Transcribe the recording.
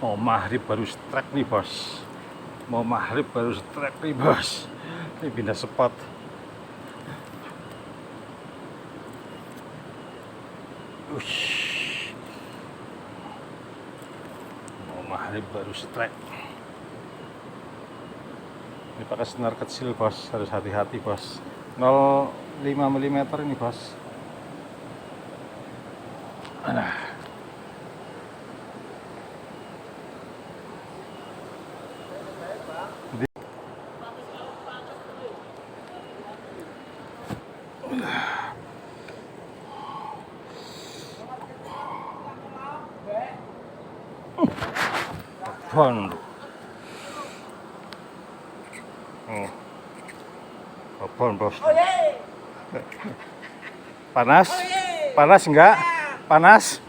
Mau maghrib baru strike nih bos. Mau maghrib baru strike nih bos. Ini pindah spot. Ush. Mau maghrib baru strike. Ini pakai senar kecil bos, harus hati-hati bos. 0,5 mm ini bos. Apaan? Apaan bos? Panas? Panas enggak? Panas?